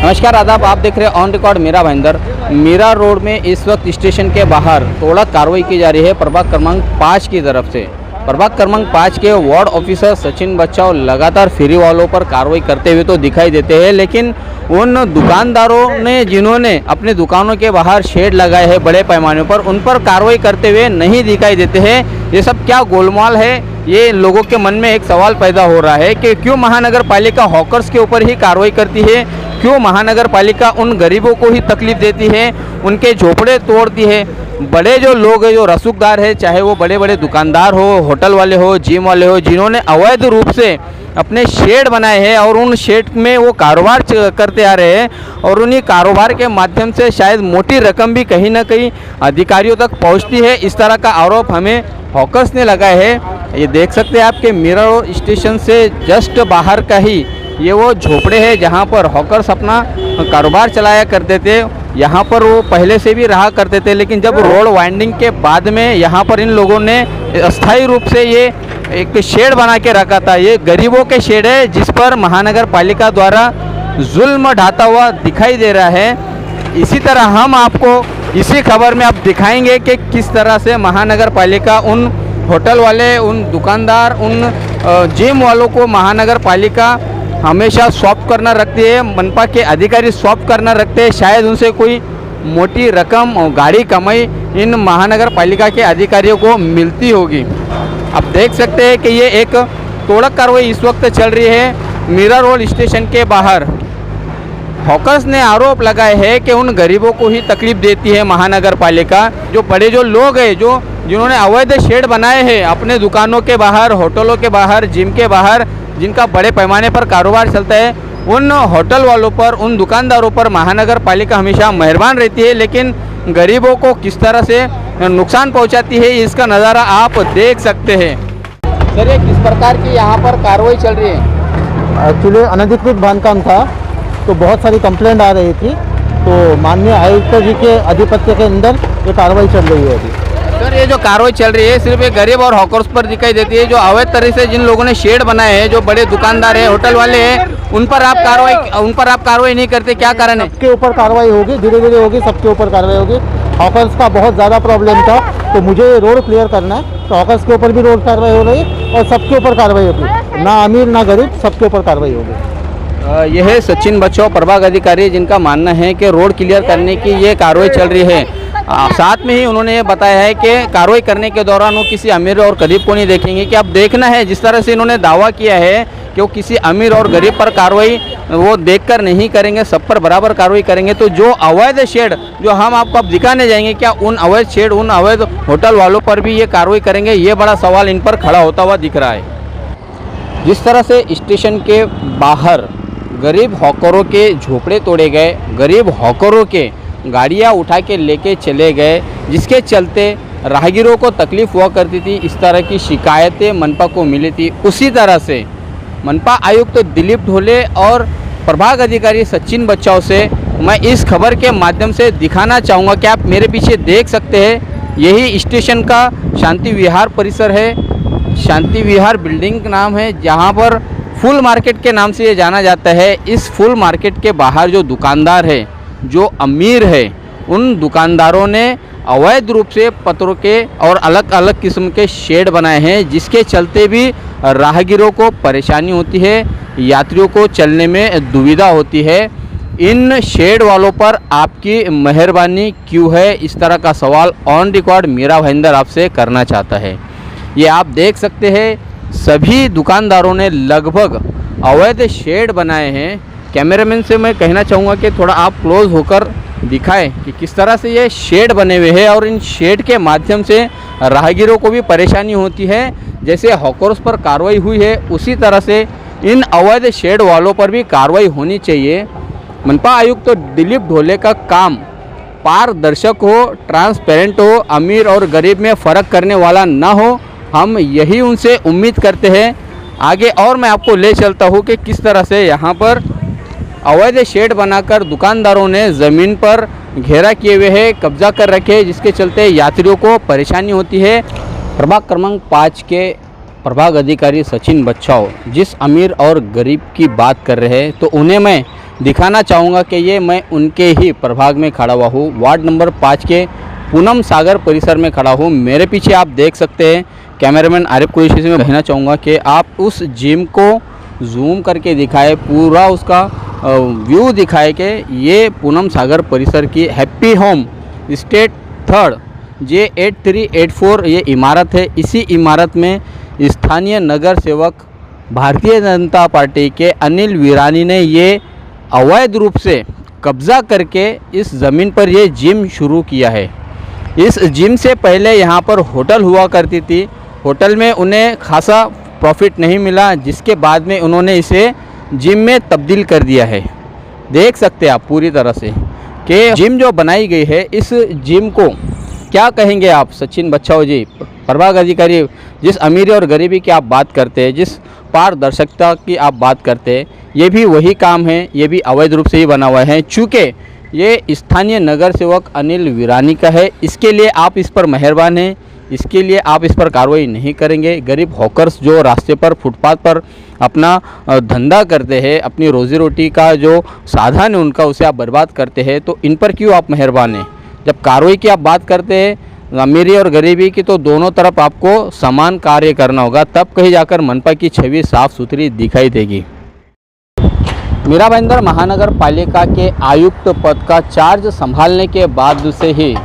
नमस्कार आदाब, आप देख रहे हैं on record Mira Bhayandar. Mira road में इस वक्त स्टेशन के बाहर थोड़ा कार्रवाई की जा रही है प्रभाग क्रमांक 5 की तरफ से। प्रभाग क्रमांक 5 के वार्ड ऑफिसर सचिन बच्चाव लगातार फेरी वालों पर कार्रवाई करते हुए तो दिखाई देते हैं, लेकिन उन दुकानदारों ने जिन्होंने अपने दुकानों के बाहर शेड लगाए हैं बड़े पैमाने पर, उन पर कार्रवाई करते हुए नहीं दिखाई देते हैं। ये सब क्या गोलमाल है, ये लोगों के मन में एक सवाल पैदा हो रहा है कि क्यों महानगर पालिका हॉकर्स के ऊपर ही कार्रवाई करती है, क्यों महानगर पालिका उन गरीबों को ही तकलीफ देती है, उनके झोपड़े तोड़ती है। बड़े जो लोग हैं, जो रसूखदार है, चाहे वो बड़े बड़े दुकानदार हो, होटल वाले हो, जिम वाले हो, जिन्होंने अवैध रूप से अपने शेड बनाए हैं और उन शेड में वो कारोबार करते आ रहे हैं और उन्हीं कारोबार के माध्यम से शायद मोटी रकम भी कहीं ना कहीं अधिकारियों तक पहुंचती है, इस तरह का आरोप हमें हॉकर्स ने लगाए है। ये देख सकते हैं आपके मीरा रोड स्टेशन से जस्ट बाहर का ही ये वो झोपड़े हैं जहाँ पर हॉकर्स अपना कारोबार चलाया करते थे। यहाँ पर वो पहले से भी रहा करते थे, लेकिन जब रोड वाइंडिंग के बाद में यहाँ पर इन लोगों ने अस्थायी रूप से ये एक शेड बना के रखा था। ये गरीबों के शेड है जिस पर महानगर पालिका द्वारा जुल्म ढाता हुआ दिखाई दे रहा है। इसी तरह हम आपको इसी खबर में आप दिखाएंगे कि किस तरह से महानगर पालिका उन होटल वाले, उन दुकानदार, उन जिम वालों को महानगर पालिका हमेशा सॉफ्ट करना रखती है, मनपा के अधिकारी सॉफ्ट करना रखते हैं। शायद उनसे कोई मोटी रकम और गाड़ी कमाई इन महानगर पालिका के अधिकारियों को मिलती होगी। आप देख सकते हैं कि ये एक तोड़क कार्रवाई इस वक्त चल रही है मीरा रोड स्टेशन के बाहर। हॉकर्स ने आरोप लगाए हैं कि उन गरीबों को ही तकलीफ देती है महानगर पालिका। जो बड़े जो लोग हैं, जो जिन्होंने अवैध शेड बनाए हैं अपने दुकानों के बाहर, होटलों के बाहर, जिम के बाहर, जिनका बड़े पैमाने पर कारोबार चलता है, उन होटल वालों पर, उन दुकानदारों पर महानगर पालिका हमेशा मेहरबान रहती है, लेकिन गरीबों को किस तरह से नुकसान पहुंचाती है इसका नज़ारा आप देख सकते हैं। सर, ये किस प्रकार की यहाँ पर कार्रवाई चल रही है? एक्चुअली अनधिकृत बांधकाम था तो बहुत सारी कंप्लेंट आ रही थी, तो माननीय आयुक्त जी के आधिपत्य के अंदर ये कार्रवाई चल रही है अभी। सर, ये जो कार्रवाई चल रही है सिर्फ ये गरीब और हॉकर्स पर दिखाई देती है। जो अवैध तरह से जिन लोगों ने शेड बनाए हैं, जो बड़े दुकानदार हैं, होटल वाले हैं, उन पर आप कार्रवाई नहीं करते, क्या कारण है? सबके ऊपर कार्रवाई होगी, धीरे धीरे होगी, सबके ऊपर कार्रवाई होगी। हॉकर्स का बहुत ज़्यादा प्रॉब्लम था, तो मुझे ये रोड क्लियर करना है, तो हॉकर्स के ऊपर भी रोड कार्रवाई हो रही है और सबके ऊपर कार्रवाई होगी, ना अमीर ना गरीब, सबके ऊपर कार्रवाई होगी। यह है सचिन बच्चाव, प्रभाग अधिकारी, जिनका मानना है कि रोड क्लियर करने की ये कार्रवाई चल रही है। साथ में ही उन्होंने ये बताया है कि कार्रवाई करने के दौरान वो किसी अमीर और गरीब को नहीं देखेंगे। कि अब देखना है, जिस तरह से इन्होंने दावा किया है कि वो किसी अमीर और गरीब पर कार्रवाई वो देखकर नहीं करेंगे, सब पर बराबर कार्रवाई करेंगे। तो जो अवैध शेड जो हम आपको अब दिखाने जाएंगे, क्या उन अवैध शेड, उन अवैध होटल वालों पर भी ये कार्रवाई करेंगे? ये बड़ा सवाल इन पर खड़ा होता हुआ दिख रहा है। जिस तरह से स्टेशन के बाहर गरीब हॉकरों के झोपड़े तोड़े गए, गरीब हॉकरों के गाड़ियां उठा के लेके चले गए, जिसके चलते राहगीरों को तकलीफ हुआ करती थी, इस तरह की शिकायतें मनपा को मिली थी। उसी तरह से मनपा आयुक्त दिलीप ढोले और प्रभाग अधिकारी सचिन बच्चाव से मैं इस खबर के माध्यम से दिखाना चाहूँगा कि आप मेरे पीछे देख सकते हैं, यही स्टेशन का शांति विहार परिसर है। शांति विहार बिल्डिंग नाम है, जहाँ पर फुल मार्केट के नाम से ये जाना जाता है। इस फुल मार्केट के बाहर जो दुकानदार है, जो अमीर है, उन दुकानदारों ने अवैध रूप से पत्रों के और अलग अलग किस्म के शेड बनाए हैं, जिसके चलते भी राहगीरों को परेशानी होती है, यात्रियों को चलने में दुविधा होती है। इन शेड वालों पर आपकी मेहरबानी क्यों है, इस तरह का सवाल ऑन रिकॉर्ड मीरा भाईंदर आपसे करना चाहता है। ये आप देख सकते हैं, सभी दुकानदारों ने लगभग अवैध शेड बनाए हैं। कैमरामैन से मैं कहना चाहूँगा कि थोड़ा आप क्लोज होकर दिखाएं कि किस तरह से ये शेड बने हुए हैं और इन शेड के माध्यम से राहगीरों को भी परेशानी होती है। जैसे हॉकर्स पर कार्रवाई हुई है, उसी तरह से इन अवैध शेड वालों पर भी कार्रवाई होनी चाहिए। मनपा आयुक्त दिलीप ढोले का काम पारदर्शक हो, ट्रांसपेरेंट हो, अमीर और गरीब में फ़र्क करने वाला ना हो, हम यही उनसे उम्मीद करते हैं। आगे और मैं आपको ले चलता हूँ कि किस तरह से यहाँ पर अवैध शेड बनाकर दुकानदारों ने ज़मीन पर घेरा किए हुए है, कब्जा कर रखे, जिसके चलते यात्रियों को परेशानी होती है। प्रभाग क्रमांक 5 के प्रभाग अधिकारी सचिन बच्चाव जिस अमीर और गरीब की बात कर रहे हैं, तो उन्हें मैं दिखाना चाहूँगा कि ये मैं उनके ही प्रभाग में खड़ा हुआ हूँ। वार्ड नंबर 5 के पूनम सागर परिसर में खड़ा हूँ। मेरे पीछे आप देख सकते हैं, कैमरामैन आरिफ कुरैशी से मैं कहना चाहूँगा कि आप उस जिम को जूम करके दिखाए, पूरा उसका व्यू दिखाए कि ये पूनम सागर परिसर की हैप्पी होम स्टेट 3 J8384 ये इमारत है। इसी इमारत में स्थानीय नगर सेवक भारतीय जनता पार्टी के अनिल वीरानी ने ये अवैध रूप से कब्ज़ा करके इस ज़मीन पर ये जिम शुरू किया है। इस जिम से पहले यहाँ पर होटल हुआ करती थी। होटल में उन्हें खासा प्रॉफिट नहीं मिला, जिसके बाद में उन्होंने इसे जिम में तब्दील कर दिया है। देख सकते हैं आप पूरी तरह से कि जिम जो बनाई गई है, इस जिम को क्या कहेंगे आप सचिन बच्चाओ जी, प्रभाग अधिकारी, जिस अमीरी और गरीबी की आप बात करते हैं, जिस पारदर्शिता की आप बात करते हैं, ये भी वही काम है, ये भी अवैध रूप से ही बना हुआ है। चूँकि ये स्थानीय नगर सेवक अनिल वीरानी का है, इसके लिए आप इस पर मेहरबान हैं, इसके लिए आप इस पर कार्रवाई नहीं करेंगे। गरीब हॉकर्स जो रास्ते पर फुटपाथ पर अपना धंधा करते हैं, अपनी रोज़ी रोटी का जो साधन है उनका, उसे आप बर्बाद करते हैं, तो इन पर क्यों आप मेहरबान हैं? जब कार्रवाई की आप बात करते हैं अमीरी और गरीबी की, तो दोनों तरफ आपको समान कार्य करना होगा, तब कहीं जाकर मनपा की छवि साफ सुथरी दिखाई देगी। मीरा भाईंदर महानगर पालिका के आयुक्त पद का चार्ज संभालने के बाद से ही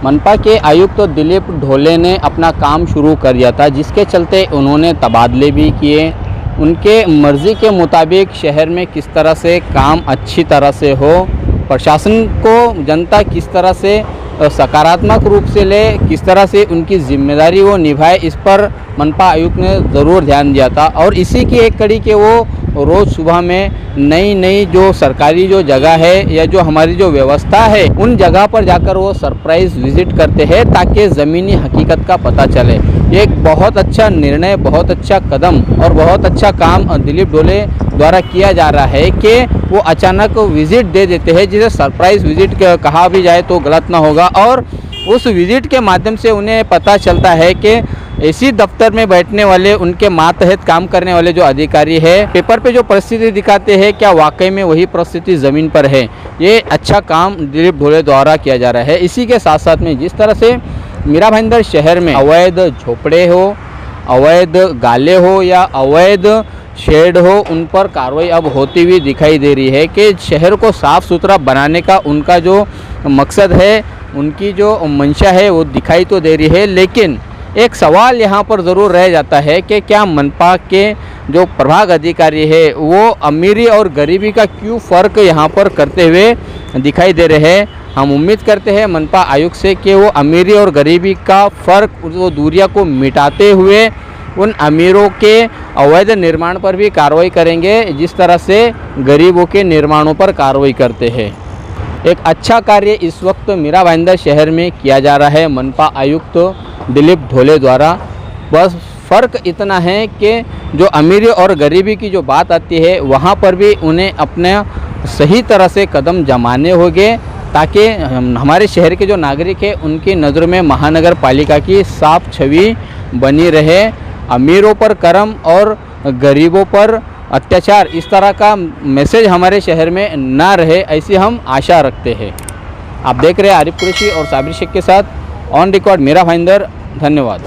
मनपा के आयुक्त दिलीप ढोले ने अपना काम शुरू कर दिया था, जिसके चलते उन्होंने तबादले भी किए। उनके मर्ज़ी के मुताबिक शहर में किस तरह से काम अच्छी तरह से हो, प्रशासन को जनता किस तरह से सकारात्मक रूप से ले, किस तरह से उनकी जिम्मेदारी वो निभाए, इस पर मनपा आयुक्त ने ज़रूर ध्यान दिया था। और इसी की एक कड़ी के वो रोज़ सुबह में नई जो सरकारी जो जगह है या जो हमारी जो व्यवस्था है, उन जगह पर जाकर वो सरप्राइज़ विज़िट करते हैं ताकि ज़मीनी हकीकत का पता चले। ये एक बहुत अच्छा निर्णय, बहुत अच्छा कदम और बहुत अच्छा काम दिलीप ढोले द्वारा किया जा रहा है कि वो अचानक विज़िट दे देते हैं, जिसे सरप्राइज़ विज़िट कहा भी जाए तो गलत ना होगा। और उस विज़िट के माध्यम से उन्हें पता चलता है कि इसी दफ्तर में बैठने वाले, उनके मातहत काम करने वाले जो अधिकारी है, पेपर पे जो परिस्थिति दिखाते हैं, क्या वाकई में वही परिस्थिति ज़मीन पर है। ये अच्छा काम दिलीप ढोले द्वारा किया जा रहा है। इसी के साथ साथ में जिस तरह से मीरा भाईंदर शहर में अवैध झोपड़े हो, अवैध गाले हो या अवैध शेड हो, उन पर कार्रवाई अब होती हुई दिखाई दे रही है कि शहर को साफ़ सुथरा बनाने का उनका जो मकसद है, उनकी जो मंशा है, वो दिखाई तो दे रही है। लेकिन एक सवाल यहाँ पर ज़रूर रह जाता है कि क्या मनपा के जो प्रभाग अधिकारी है वो अमीरी और गरीबी का क्यों फ़र्क यहाँ पर करते हुए दिखाई दे रहे हैं। हम उम्मीद करते हैं मनपा आयुक्त से कि वो अमीरी और गरीबी का फ़र्क, वो दूरियां को मिटाते हुए उन अमीरों के अवैध निर्माण पर भी कार्रवाई करेंगे, जिस तरह से गरीबों के निर्माणों पर कार्रवाई करते हैं। एक अच्छा कार्य इस वक्त मीरा भाईंदर शहर में किया जा रहा है मनपा आयुक्त दिलीप ढोले द्वारा। बस फ़र्क इतना है कि जो अमीरी और गरीबी की जो बात आती है, वहाँ पर भी उन्हें अपने सही तरह से कदम जमाने होंगे, ताकि हमारे शहर के जो नागरिक हैं उनकी नज़र में महानगर पालिका की साफ छवि बनी रहे। अमीरों पर करम और गरीबों पर अत्याचार, इस तरह का मैसेज हमारे शहर में ना रहे, ऐसी हम आशा रखते हैं। आप देख रहे हैं आरिफ कुरैशी और साबिर शेख के साथ ऑन रिकॉर्ड मीरा भाईंदर। धन्यवाद।